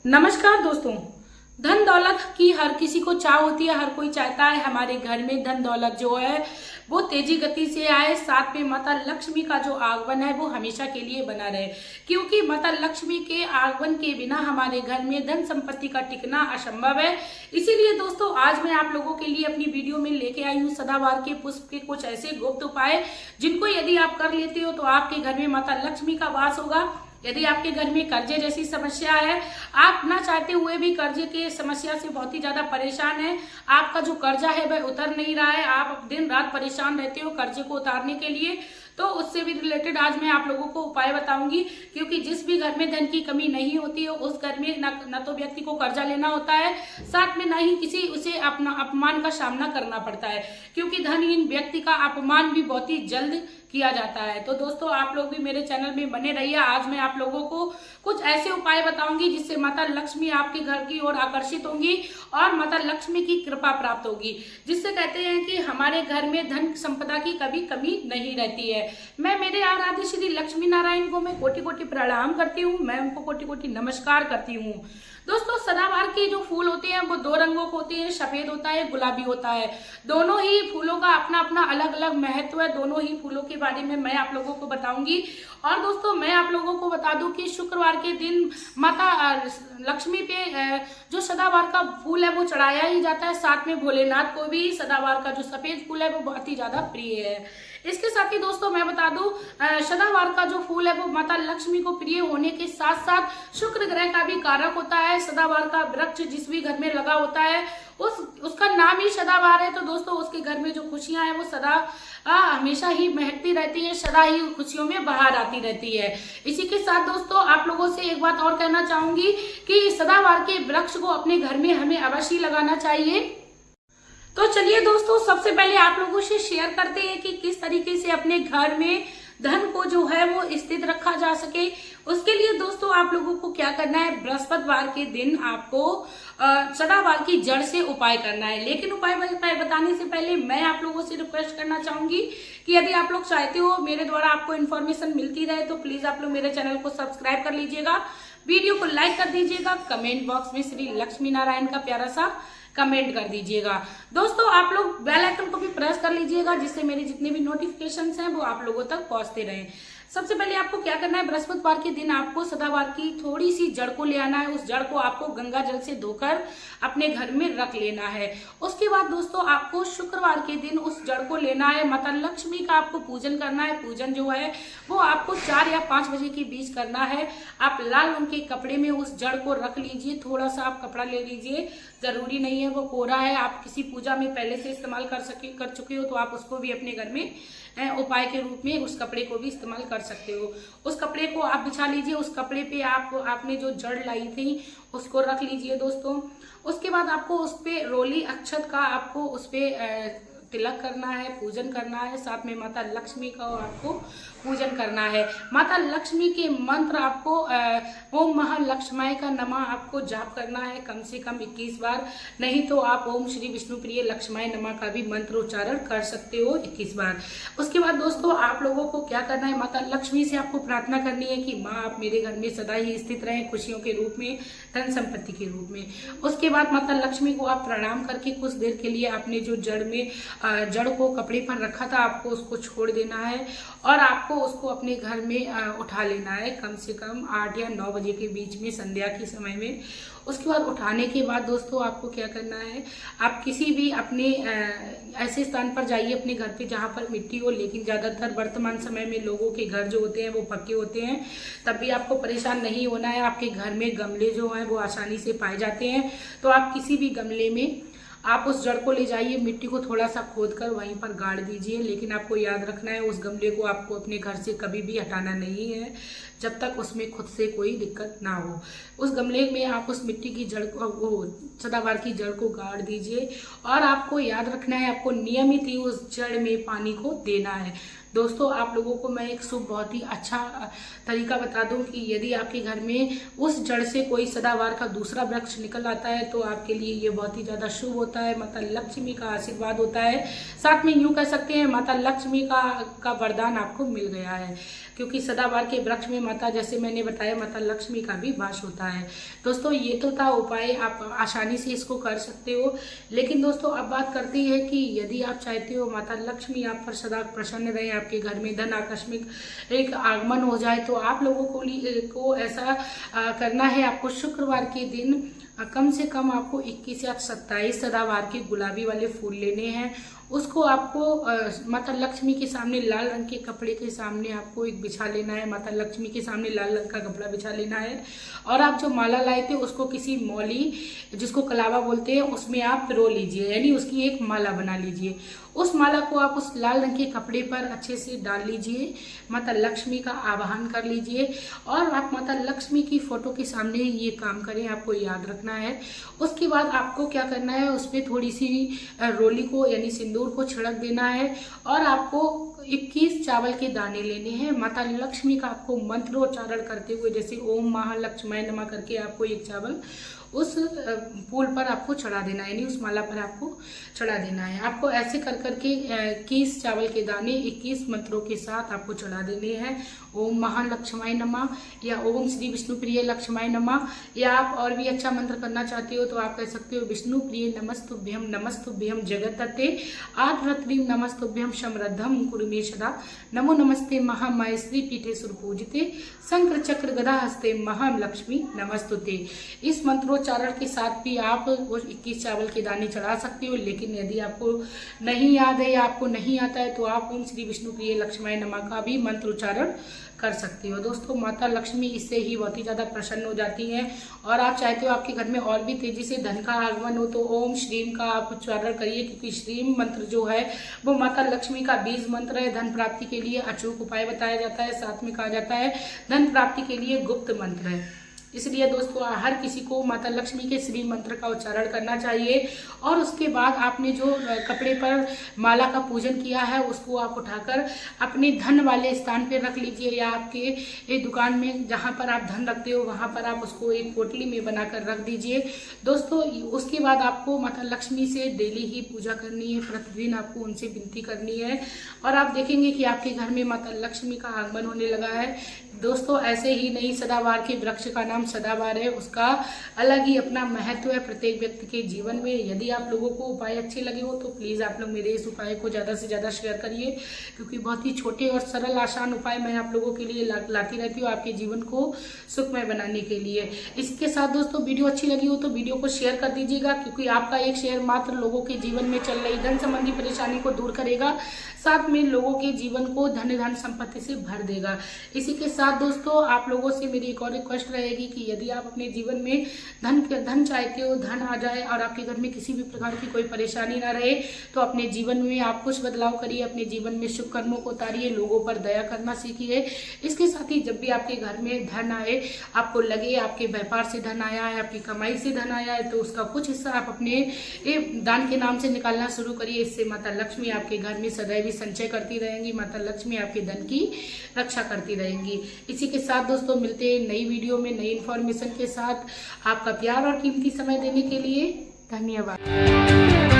नमस्कार दोस्तों। धन दौलत की हर किसी को चाह होती है, हर कोई चाहता है हमारे घर में धन दौलत जो है वो तेजी गति से आए। साथ में माता लक्ष्मी का जो आगमन है वो हमेशा के लिए बना रहे, क्योंकि माता लक्ष्मी के आगमन के बिना हमारे घर में धन संपत्ति का टिकना असंभव है। इसीलिए दोस्तों आज मैं आप लोगों के लिए अपनी वीडियो में लेके आई हूँ सदाबहार के पुष्प के कुछ ऐसे गुप्त उपाय, जिनको यदि आप कर लेते हो तो आपके घर में माता लक्ष्मी का वास होगा। यदि आपके घर में कर्जे जैसी समस्या है, आप ना चाहते हुए भी कर्जे की समस्या से बहुत ही ज्यादा परेशान है, आपका जो कर्जा है वह उतर नहीं रहा है, आप दिन रात परेशान रहते हो कर्जे को उतारने के लिए, तो उससे भी रिलेटेड आज मैं आप लोगों को उपाय बताऊंगी। क्योंकि जिस भी घर में धन की कमी नहीं होती है उस घर में न तो व्यक्ति को कर्जा लेना होता है, साथ में ना ही किसी उसे अपना अपमान का सामना करना पड़ता है, क्योंकि धनहीन व्यक्ति का अपमान भी बहुत ही जल्द किया जाता है। तो दोस्तों आप लोग भी मेरे चैनल में बने रहिए। आज मैं आप लोगों को कुछ ऐसे उपाय बताऊंगी जिससे माता लक्ष्मी आपके घर की ओर आकर्षित होंगी और माता लक्ष्मी की कृपा प्राप्त होगी, जिससे कहते हैं कि हमारे घर में धन संपदा की कभी कमी नहीं रहती है। मैं मेरे आराध्य श्री लक्ष्मी नारायण को मैं कोटि कोटि प्रणाम करती हूँ, मैं उनको कोटि कोटि नमस्कार करती हूँ। दोस्तों सदाबहार के जो फूल होते हैं वो दो रंगों के होते हैं, सफेद होता है, गुलाबी होता है। दोनों ही फूलों का अपना अपना अलग अलग महत्व है। दोनों ही फूलों के बारे में मैं आप लोगों को बताऊंगी। और दोस्तों मैं आप लोगों को बता दूं कि शुक्रवार के दिन माता लक्ष्मी पे जो सदाबहार का फूल है वो चढ़ाया ही जाता है। साथ में भोलेनाथ को भी सदाबहार का जो सफेद फूल है वो बहुत ही ज्यादा प्रिय है। इसके साथ ही दोस्तों मैं बता दूं सदाबहार का जो फूल है वो माता लक्ष्मी को प्रिय होने के साथ साथ शुक्र ग्रह का भी कारक होता है। सदाबहार का वृक्ष जिस भी घर में लगा होता है उसका नाम ही सदाबहार है। तो दोस्तों उसके घर में जो खुशियां हैं वो सदा हमेशा ही महकती रहती है, सदा ही खुशियों में बहार आती रहती है। इसी के साथ दोस्तों आप लोगों से एक बात और कहना चाहूंगी कि सदाबहार के वृक्ष को अपने घर में हमें अवश्य लगाना चाहिए। तो चलिए दोस्तों सबसे पहले आप लोगों से शेयर करते हैं कि किस तरीके से अपने घर में धन को जो है वो स्थित रखा जा सके। उसके लिए दोस्तों आप लोगों को क्या करना है, बृहस्पतिवार के दिन आपको सदाबहार की जड़ से उपाय करना है। लेकिन उपाय बताने से पहले मैं आप लोगों से रिक्वेस्ट करना चाहूंगी कि यदि आप लोग चाहते हो मेरे द्वारा आपको इन्फॉर्मेशन मिलती रहे तो प्लीज आप लोग मेरे चैनल को सब्सक्राइब कर लीजिएगा, वीडियो को लाइक कर दीजिएगा, कमेंट बॉक्स में श्री लक्ष्मी नारायण का प्यारा सा कमेंट कर दीजिएगा। दोस्तों आप लोग बेल आइकन को भी प्रेस कर लीजिएगा, जिससे मेरे जितने भी नोटिफिकेशंस हैं वो आप लोगों तक पहुंचते रहें। सबसे पहले आपको क्या करना है, बृहस्पतिवार के दिन आपको सदाबहार की थोड़ी सी जड़ को ले आना है। उस जड़ को आपको गंगा जल से धोकर अपने घर में रख लेना है। उसके बाद दोस्तों आपको शुक्रवार के दिन उस जड़ को लेना है, माता लक्ष्मी का आपको पूजन करना है। पूजन जो है वो आपको 4 या 5 बजे के बीच करना है। आप लाल रंग के कपड़े में उस जड़ को रख लीजिए, थोड़ा सा आप कपड़ा ले लीजिए, जरूरी नहीं है वो कोरा है, आप किसी पूजा में पहले से इस्तेमाल कर चुके हो तो आप उसको भी अपने घर में उपाय के रूप में उस कपड़े को भी इस्तेमाल कर सकते हो। उस कपड़े को आप बिछा लीजिए, उस कपड़े पे आपने जो जड़ लाई थी उसको रख लीजिए दोस्तों। उसके बाद आपको उस पे रोली अक्षत का आपको उस पे तिलक करना है, पूजन करना है। साथ में माता लक्ष्मी का आपको पूजन करना है। माता लक्ष्मी के मंत्र आपको ओम महालक्ष्माय का नमः आपको जाप करना है कम से कम 21 बार, नहीं तो आप ओम श्री विष्णु प्रिय लक्ष्माय नमः का भी मंत्र उच्चारण कर सकते हो 21 बार। उसके बाद दोस्तों आप लोगों को क्या करना है, माता लक्ष्मी से आपको प्रार्थना करनी है कि माँ आप मेरे घर में सदा ही स्थित रहें, खुशियों के रूप में, धन संपत्ति के रूप में। उसके बाद माता लक्ष्मी को आप प्रणाम करके कुछ देर के लिए आपने जो जड़ को कपड़े पर रखा था आपको उसको छोड़ देना है और आपको उसको अपने घर में उठा लेना है कम से कम 8 या 9 बजे के बीच में, संध्या के समय में। उसके बाद उठाने के बाद दोस्तों आपको क्या करना है, आप किसी भी अपने ऐसे स्थान पर जाइए अपने घर पे जहाँ पर मिट्टी हो। लेकिन ज्यादातर वर्तमान समय में लोगों के घर जो होते हैं वो पक्के होते हैं, तब भी आपको परेशान नहीं होना है। आपके घर में गमले जो हैं वो आसानी से पाए जाते हैं, तो आप किसी भी गमले में आप उस जड़ को ले जाइए, मिट्टी को थोड़ा सा खोद कर वहीं पर गाड़ दीजिए। लेकिन आपको याद रखना है उस गमले को आपको अपने घर से कभी भी हटाना नहीं है जब तक उसमें खुद से कोई दिक्कत ना हो। उस गमले में आप उस मिट्टी की जड़ को, सदाबहार की जड़ को गाड़ दीजिए और आपको याद रखना है आपको नियमित ही उस जड़ में पानी को देना है। दोस्तों आप लोगों को मैं एक शुभ बहुत ही अच्छा तरीका बता दूं कि यदि आपके घर में उस जड़ से कोई सदाबहार का दूसरा वृक्ष निकल आता है तो आपके लिए ये बहुत ही ज्यादा शुभ होता है, माता लक्ष्मी का आशीर्वाद होता है। साथ में यूं कह सकते हैं माता लक्ष्मी का वरदान आपको मिल गया है। क्योंकि सदाबहार के वृक्ष में माता, जैसे मैंने बताया, माता लक्ष्मी का भी वास होता है। दोस्तों ये तो था उपाय, आप आसानी से इसको कर सकते हो। लेकिन दोस्तों अब बात करती है कि यदि आप चाहते हो माता लक्ष्मी आप पर सदा प्रसन्न रहे, आपके घर में धन आकस्मिक एक आगमन हो जाए, तो आप लोगों को ऐसा करना है। आपको शुक्रवार के दिन कम से कम आपको 21 या 27 सदाबहार के गुलाबी वाले फूल लेने हैं। उसको आपको माता लक्ष्मी के सामने लाल रंग के कपड़े के सामने आपको एक बिछा लेना है। माता लक्ष्मी के सामने लाल रंग का कपड़ा बिछा लेना है और आप जो माला लाए थे उसको किसी मौली, जिसको कलावा बोलते हैं, उसमें आप पिरो लीजिए, यानी उसकी एक माला बना लीजिए। उस माला को आप उस लाल रंग के कपड़े पर अच्छे से डाल लीजिए, माता लक्ष्मी का आवाहन कर लीजिए और आप माता लक्ष्मी की फोटो के सामने ये काम करें, आपको याद रखना है। उसके बाद आपको क्या करना है, उसपे थोड़ी सी रोली को यानी सिंदूर को छिड़क देना है और आपको 21 चावल के दाने लेने हैं। माता लक्ष्मी का आपको मंत्रोच्चारण करते हुए, जैसे ओम महालक्ष्मी नमः करके आपको एक चावल उस फूल पर आपको चढ़ा देना है, यानी उस माला पर आपको चढ़ा देना है। आपको ऐसे कर करके 21 चावल के दाने 21 मंत्रों के साथ आपको चढ़ा देने हैं। ओम महालक्ष्मी नमः या ओम श्री विष्णु प्रिय लक्ष्मी नमः, या आप और भी अच्छा मंत्र करना चाहते हो तो आप कह सकते हो विष्णु प्रिय नमस्तुभ्यम जगतते आध्रत्रीम नमस्तुभ्यम समृद्धम कुरु मे सदा नमो नमस्ते महामाय श्री पीठे सुरपूजिते शंकर चक्र गदा हस्ते महालक्ष्मी नमस्तुते। इस मंत्रोच्चारण के साथ भी आप वो 21 चावल के दाने चढ़ा सकते हो। लेकिन यदि आपको नहीं याद है या आपको नहीं आता है तो आप ओम श्री विष्णु प्रिय लक्ष्मी नमः का भी मंत्रोच्चारण कर सकती हो। दोस्तों माता लक्ष्मी इससे ही बहुत ही ज्यादा प्रसन्न हो जाती हैं और आप चाहते हो आपके घर में और भी तेजी से धन का आगमन हो तो ओम श्रीम का आप उच्चारण करिए, क्योंकि श्रीम मंत्र जो है वो माता लक्ष्मी का बीज मंत्र है। धन प्राप्ति के लिए अचूक उपाय बताया जाता है, साथ में कहा जाता है धन प्राप्ति के लिए गुप्त मंत्र है। इसलिए दोस्तों हर किसी को माता लक्ष्मी के श्री मंत्र का उच्चारण करना चाहिए और उसके बाद आपने जो कपड़े पर माला का पूजन किया है उसको आप उठाकर अपने धन वाले स्थान पर रख लीजिए, या आपके दुकान में जहां पर आप धन रखते हो वहां पर आप उसको एक पोटली में बनाकर रख दीजिए। दोस्तों उसके बाद आपको माता लक्ष्मी से डेली ही पूजा करनी है, प्रतिदिन आपको उनसे विनती करनी है और आप देखेंगे कि आपके घर में माता लक्ष्मी का आगमन होने लगा है। दोस्तों ऐसे ही नहीं, सदाबहार के वृक्ष का नाम सदाबहार है, उसका अलग ही अपना महत्व है प्रत्येक व्यक्ति के जीवन में। यदि आप लोगों को उपाय अच्छे लगे हो तो प्लीज आप लोग मेरे इस उपाय को ज्यादा से ज्यादा शेयर करिए, क्योंकि बहुत ही छोटे और सरल आसान उपाय मैं आप लोगों के लिए लाती रहती हूँ आपके जीवन को सुखमय बनाने के लिए। इसके साथ दोस्तों वीडियो अच्छी लगी हो तो वीडियो को शेयर कर दीजिएगा, क्योंकि आपका एक शेयर मात्र लोगों के जीवन में चल रही धन संबंधी परेशानी को दूर करेगा, साथ में लोगों के जीवन को धन संपत्ति से भर देगा। इसी के साथ दोस्तों आप लोगों से मेरी एक और रिक्वेस्ट रहेगी कि यदि आप अपने जीवन में धन चाहते हो, धन आ जाए और आपके घर में किसी भी प्रकार की कोई परेशानी ना रहे, तो अपने जीवन में आप कुछ बदलाव करिए, अपने जीवन में शुभ कर्मों को उतारिए, लोगों पर दया करना सीखिए। इसके साथ ही जब भी आपके घर में धन आए, आपको लगे आपके व्यापार से धन आया है, आपकी कमाई से धन आया है, तो उसका कुछ हिस्सा आप अपने दान के नाम से निकालना शुरू करिए। इससे माता लक्ष्मी आपके घर में सदैव संचय करती रहेंगी, माता लक्ष्मी आपके धन की रक्षा करती रहेंगी। इसी के साथ दोस्तों मिलते हैं नई वीडियो में नई इन्फॉर्मेशन के साथ। आपका प्यार और कीमती समय देने के लिए धन्यवाद।